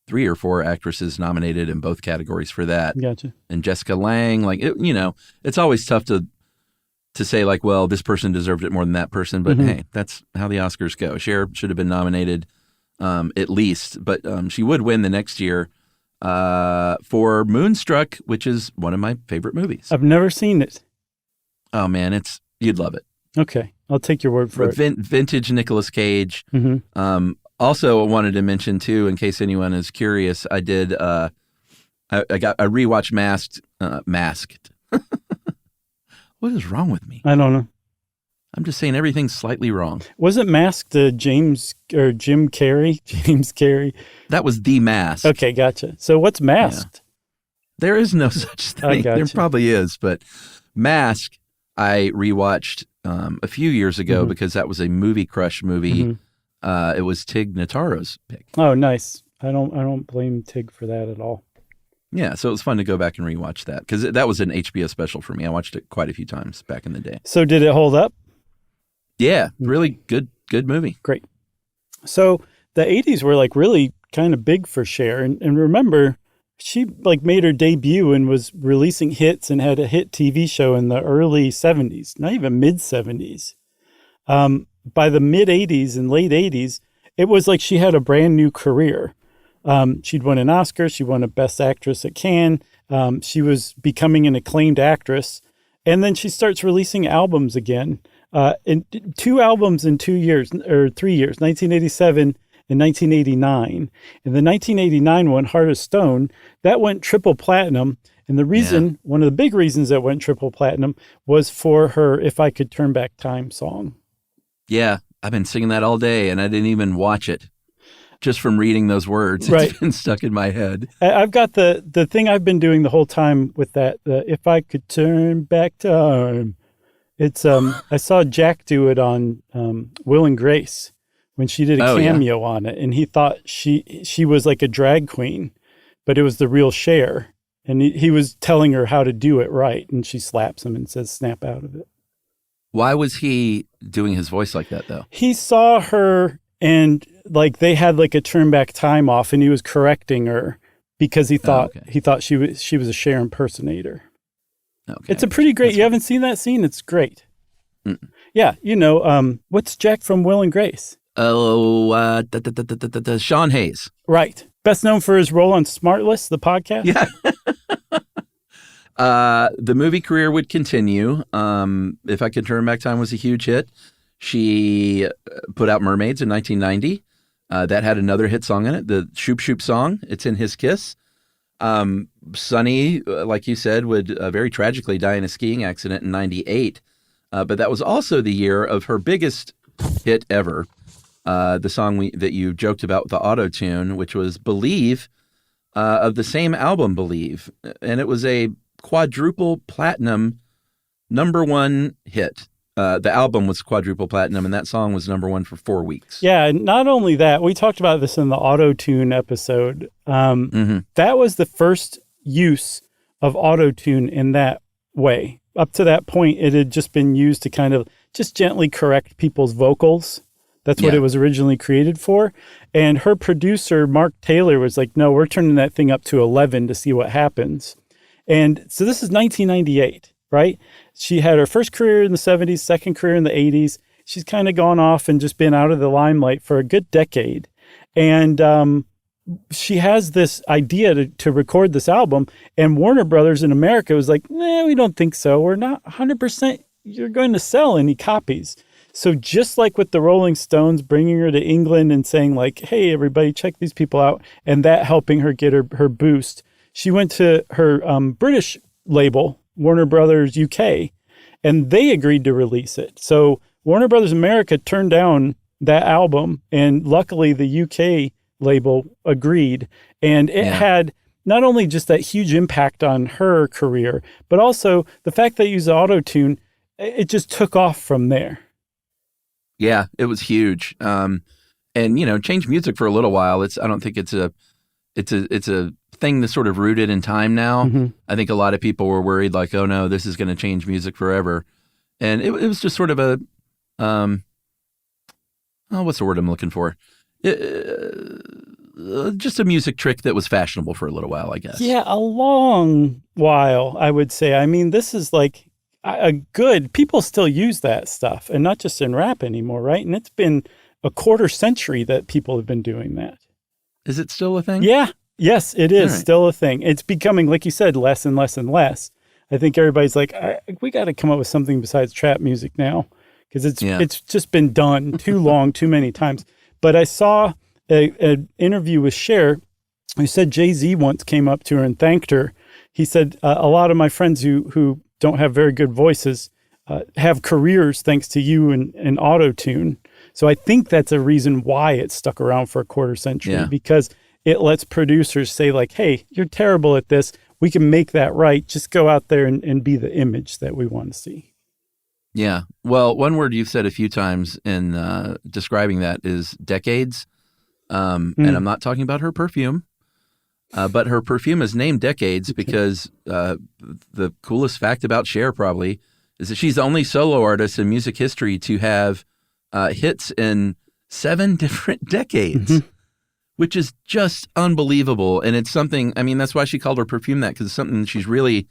Speaker 3: 3 or 4 actresses nominated in both categories for that.
Speaker 2: Gotcha.
Speaker 3: And Jessica Lange, it's always tough to say like, well, this person deserved it more than that person, but hey, that's how the Oscars go. Cher should have been nominated at least, but she would win the next year for Moonstruck, which is one of my favorite movies.
Speaker 2: I've never seen it.
Speaker 3: Oh man, you'd love it.
Speaker 2: Okay, I'll take your word for it.
Speaker 3: Vintage Nicolas Cage. Also, I wanted to mention too, in case anyone is curious, I did. I rewatched Masked. What is wrong with me?
Speaker 2: I don't know.
Speaker 3: I'm just saying everything's slightly wrong.
Speaker 2: Wasn't Masked Jim Carrey? James Carrey.
Speaker 3: That was The Mask.
Speaker 2: Okay, gotcha. So what's Masked?
Speaker 3: Yeah. There is no such thing.
Speaker 2: Gotcha.
Speaker 3: There probably is, but Mask I rewatched a few years ago because that was a movie crush movie. It was Tig Notaro's pick.
Speaker 2: Oh, nice. I don't blame Tig for that at all.
Speaker 3: Yeah, so it was fun to go back and rewatch that because that was an HBO special for me. I watched it quite a few times back in the day.
Speaker 2: So did it hold up?
Speaker 3: Yeah, really good movie.
Speaker 2: Great. So the 80s were like really kind of big for Cher. And remember, she like made her debut and was releasing hits and had a hit TV show in the early 70s, not even mid 70s. By the mid 80s and late 80s, it was like she had a brand new career. She'd won an Oscar. She won a Best Actress at Cannes. She was becoming an acclaimed actress. And then she starts releasing albums again. In 2 albums in 2 years, or 3 years, 1987 and 1989. And the 1989 one, Heart of Stone, that went triple platinum. And the reason, one of the big reasons that went triple platinum was for her If I Could Turn Back Time song.
Speaker 3: Yeah, I've been singing that all day and I didn't even watch it. Just from reading those words,
Speaker 2: right.
Speaker 3: It's been stuck in my head.
Speaker 2: I've got the thing I've been doing the whole time with that, If I Could Turn Back Time. It's I saw Jack do it on Will and Grace when she did a cameo on it, and he thought she was like a drag queen, but it was the real Cher, and he was telling her how to do it right, and she slaps him and says, "Snap out of it."
Speaker 3: Why was he doing his voice like that though?
Speaker 2: He saw her and like they had like a turn back time off, and he was correcting her because he thought
Speaker 3: okay.
Speaker 2: she was a Cher impersonator.
Speaker 3: Okay.
Speaker 2: It's a pretty great. You haven't seen that scene? It's great.
Speaker 3: Mm-mm.
Speaker 2: Yeah, what's Jack from Will and Grace?
Speaker 3: Oh, Sean Hayes.
Speaker 2: Right. Best known for his role on Smartless, the podcast.
Speaker 3: Yeah. The movie career would continue. If I Could Turn Back Time was a huge hit. She put out Mermaids in 1990. That had another hit song in it, the Shoop Shoop song. It's in His Kiss. Sonny, like you said, would very tragically die in a skiing accident in 98. But that was also the year of her biggest hit ever, the song that you joked about with the auto-tune, which was Believe, of the same album, Believe. And it was a quadruple platinum #1 hit. The album was quadruple platinum, and that song was #1 for 4 weeks.
Speaker 2: Yeah, and not only that, we talked about this in the auto-tune episode. That was the first use of auto-tune in that way. Up to that point, it had just been used to kind of just gently correct people's vocals. That's what it was originally created for. And her producer, Mark Taylor, was like, no, we're turning that thing up to 11 to see what happens. And so this is 1998, right? She had her first career in the 70s, second career in the 80s. She's kind of gone off and just been out of the limelight for a good decade. And she has this idea to record this album, and Warner Brothers in America was like, nah, we don't think so. We're not 100% you're going to sell any copies. So just like with the Rolling Stones bringing her to England and saying like, hey, everybody, check these people out, and that helping her get her boost, she went to her British label, Warner Brothers UK, and they agreed to release it. So Warner Brothers America turned down that album, and luckily the UK label agreed, and it had not only just that huge impact on her career, but also the fact that it used auto-tune, it just took off from there.
Speaker 3: Yeah, it was huge. And changed music for a little while. I don't think it's a thing that's sort of rooted in time now.
Speaker 2: Mm-hmm.
Speaker 3: I think a lot of people were worried like, oh no, this is going to change music forever. And it was just sort of a, what's the word I'm looking for? Just a music trick that was fashionable for a little while, I guess.
Speaker 2: Yeah, a long while, I would say. I mean, this is like people still use that stuff, and not just in rap anymore, right? And it's been a quarter century that people have been doing that.
Speaker 3: Is it still a thing?
Speaker 2: Yeah. Yes, it is still a thing. It's becoming, like you said, less and less and less. I think everybody's like, we got to come up with something besides trap music now, because it's just been done too long, too many times. But I saw an interview with Cher, who said Jay-Z once came up to her and thanked her. He said, a lot of my friends who don't have very good voices have careers thanks to you and auto-tune. So I think that's a reason why it stuck around for a quarter century, because it lets producers say like, hey, you're terrible at this. We can make that right. Just go out there and be the image that we want to see.
Speaker 3: Yeah. Well, one word you've said a few times in describing that is decades. And I'm not talking about her perfume, but her perfume is named Decades because the coolest fact about Cher probably is that she's the only solo artist in music history to have hits in 7 different decades, which is just unbelievable. And it's something, I mean, that's why she called her perfume that, because it's something she's really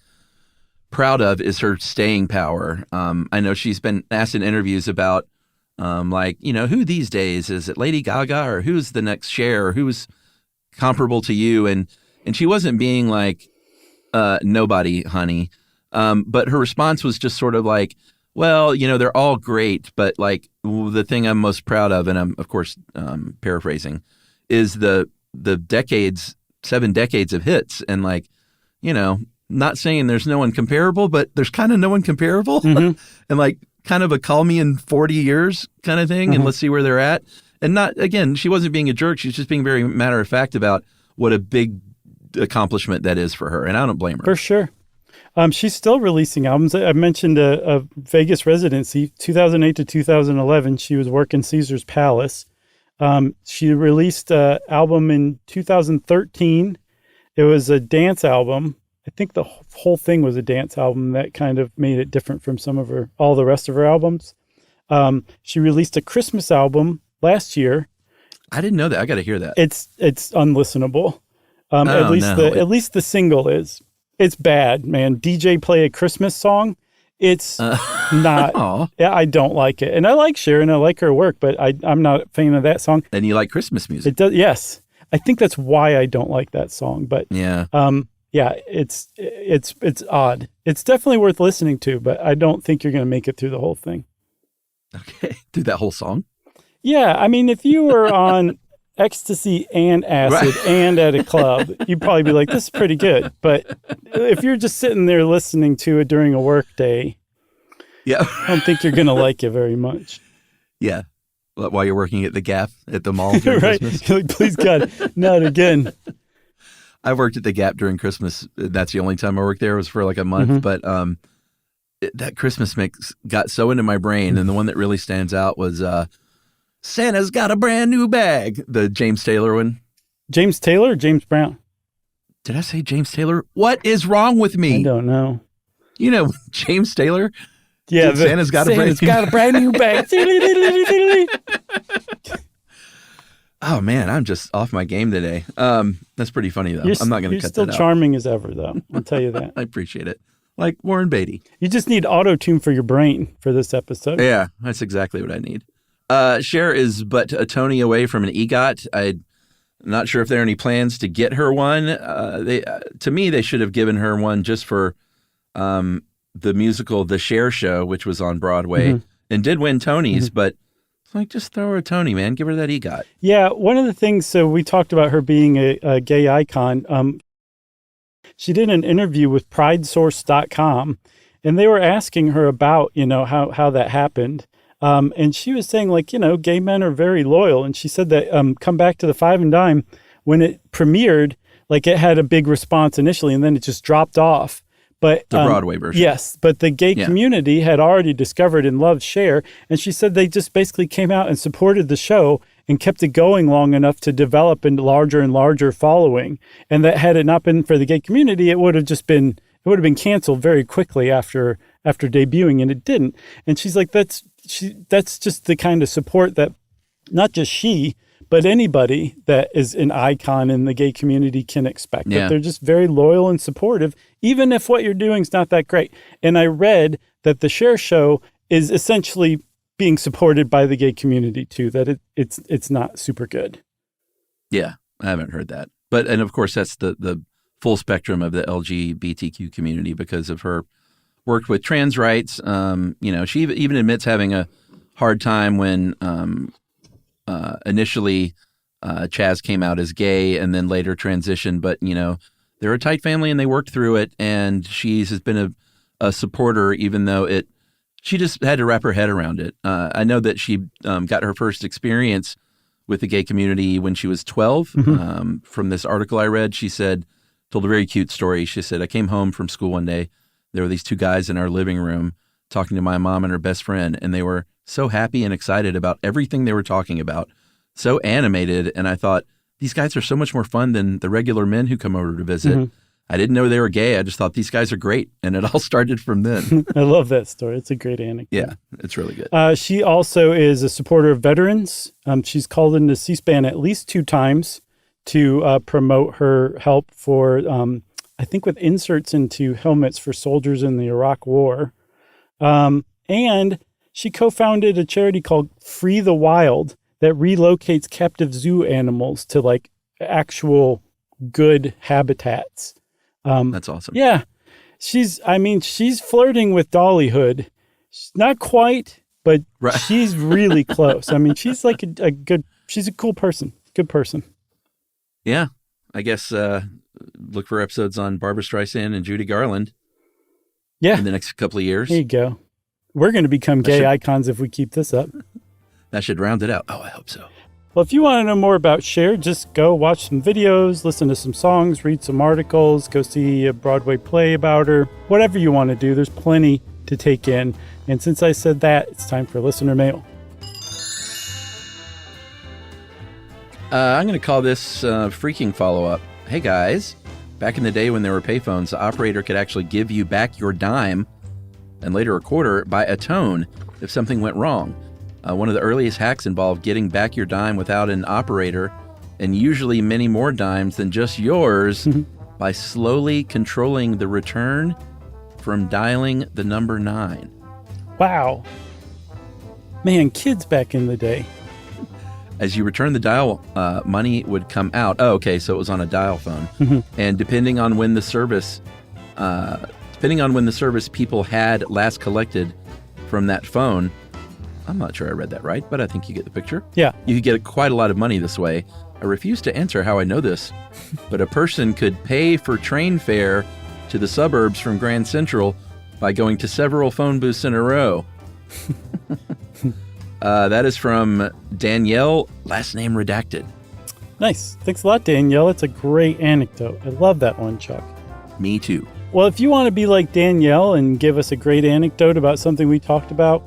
Speaker 3: proud of is her staying power. I know she's been asked in interviews about who these days, is it Lady Gaga or who's the next Cher or who's comparable to you? And she wasn't being like, nobody, honey. But her response was just sort of like, well, they're all great, but like the thing I'm most proud of, and I'm of course paraphrasing, is the decades, 7 decades of hits. And like, not saying there's no one comparable, but there's kind of no one comparable. And like kind of a call me in 40 years kind of thing. And let's see where they're at. And not, again, she wasn't being a jerk. She's just being very matter of fact about what a big accomplishment that is for her. And I don't blame her.
Speaker 2: For sure. She's still releasing albums. I mentioned a Vegas residency, 2008 to 2011. She was working Caesar's Palace. She released an album in 2013. It was a dance album. I think the whole thing was a dance album that kind of made it different from all the rest of her albums. She released a Christmas album last year.
Speaker 3: I didn't know that. I got to hear that.
Speaker 2: It's unlistenable. At
Speaker 3: no.
Speaker 2: least the single is. It's bad, man. DJ play a Christmas song. It's not. I don't like it, and I like Cher and I like her work, but I'm not a fan of that song.
Speaker 3: And you like Christmas music?
Speaker 2: It does. Yes, I think that's why I don't like that song. But
Speaker 3: yeah,
Speaker 2: it's odd. It's definitely worth listening to, but I don't think you're going to make it through the whole thing.
Speaker 3: Okay, through that whole song.
Speaker 2: Yeah, I mean, if you were on ecstasy and acid and at a club, you'd probably be like, this is pretty good. But if you're just sitting there listening to it during a work day, I don't think you're going to like it very much.
Speaker 3: Yeah. While you're working at the Gap at the mall during
Speaker 2: right.
Speaker 3: Christmas.
Speaker 2: You're like, please God, not again.
Speaker 3: I worked at the Gap during Christmas. That's the only time I worked there. It was for like a month. But that Christmas mix got so into my brain. And the one that really stands out was Santa's got a brand new bag. The James Taylor one.
Speaker 2: James Taylor or James Brown?
Speaker 3: Did I say James Taylor? What is wrong with me?
Speaker 2: I don't know.
Speaker 3: You know, James Taylor?
Speaker 2: Yeah.
Speaker 3: Dude, Santa's got a
Speaker 2: brand new bag.
Speaker 3: Oh, man, I'm just off my game today. That's pretty funny, though. I'm not going to cut that out.
Speaker 2: You're still charming as ever, though. I'll tell you that.
Speaker 3: I appreciate it. Like Warren Beatty.
Speaker 2: You just need auto-tune for your brain for this episode.
Speaker 3: Yeah, that's exactly what I need. Cher is but a Tony away from an EGOT. I'm not sure if there are any plans to get her one. To me, they should have given her one just for the musical The Cher Show, which was on Broadway and did win Tonys, but it's like, just throw her a Tony, man. Give her that EGOT.
Speaker 2: Yeah, one of the things, so we talked about her being a gay icon. She did an interview with pridesource.com, and they were asking her about, how that happened. And she was saying, like, gay men are very loyal. And she said that Come Back to the Five and Dime, when it premiered, like, it had a big response initially, and then it just dropped off. But
Speaker 3: the Broadway version.
Speaker 2: Yes, but the gay community had already discovered and loved Cher. And she said they just basically came out and supported the show and kept it going long enough to develop a larger and larger following. And that had it not been for the gay community, it would have been canceled very quickly after debuting, and it didn't. And she's like, that's just the kind of support that not just she, but anybody that is an icon in the gay community can expect.
Speaker 3: Yeah.
Speaker 2: That they're just very loyal and supportive, even if what you're doing is not that great. And I read that the Cher Show is essentially being supported by the gay community too, that it's not super good. Yeah,
Speaker 3: I haven't heard that. But, and of course, that's the full spectrum of the LGBTQ community because of her work with trans rights. She even admits having a hard time when initially Chaz came out as gay and then later transitioned. But, they're a tight family and they worked through it. And she has been a supporter, even though she just had to wrap her head around it. I know that she got her first experience with the gay community when she was 12. From this article I read, she told a very cute story. She said, I came home from school one day. There were these two guys in our living room talking to my mom and her best friend, and they were so happy and excited about everything they were talking about, so animated. And I thought, these guys are so much more fun than the regular men who come over to visit. I didn't know they were gay. I just thought these guys are great. And it all started from then.
Speaker 2: I love that story. It's a great anecdote.
Speaker 3: Yeah, it's really good.
Speaker 2: She also is a supporter of veterans. She's called into C-SPAN at least 2 times to promote her help for, I think, with inserts into helmets for soldiers in the Iraq War. And she co-founded a charity called Free the Wild that relocates captive zoo animals to like actual good habitats.
Speaker 3: That's awesome.
Speaker 2: Yeah. She's flirting with Dollyhood. Not quite, but she's really close. I mean, she's like she's a cool person. Good person.
Speaker 3: Yeah. I guess look for episodes on Barbra Streisand and Judy Garland.
Speaker 2: Yeah.
Speaker 3: In the next couple of years.
Speaker 2: There you go. We're going to become gay icons if we keep this up.
Speaker 3: That should round it out. Oh, I hope so.
Speaker 2: Well, if you want to know more about Cher, just go watch some videos, listen to some songs, read some articles, go see a Broadway play about her. Whatever you want to do, there's plenty to take in. And since I said that, it's time for listener mail.
Speaker 3: I'm going to call this freaking follow-up. Hey, guys. Back in the day when there were payphones, the operator could actually give you back your dime and later a quarter by a tone if something went wrong. One of the earliest hacks involved getting back your dime without an operator and usually many more dimes than just yours by slowly controlling the return from dialing the number 9.
Speaker 2: Wow. Man, kids back in the day.
Speaker 3: As you return the dial, money would come out. Oh, okay, so it was on a dial phone. And depending on when the service people had last collected from that phone, I'm not sure I read that right, but I think you get the picture.
Speaker 2: Yeah.
Speaker 3: You could get quite a lot of money this way. I refuse to answer how I know this, but a person could pay for train fare to the suburbs from Grand Central by going to several phone booths in a row. That is from Danielle, last name redacted.
Speaker 2: Nice. Thanks a lot, Danielle. It's a great anecdote. I love that one, Chuck.
Speaker 3: Me too.
Speaker 2: Well, if you want to be like Danielle and give us a great anecdote about something we talked about,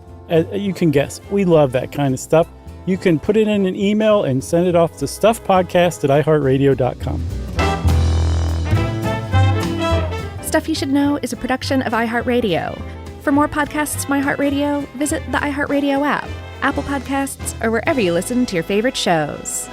Speaker 2: you can guess. We love that kind of stuff. You can put it in an email and send it off to stuffpodcast@iheartradio.com.
Speaker 1: Stuff You Should Know is a production of iHeartRadio. For more podcasts from iHeartRadio, visit the iHeartRadio app, Apple Podcasts, or wherever you listen to your favorite shows.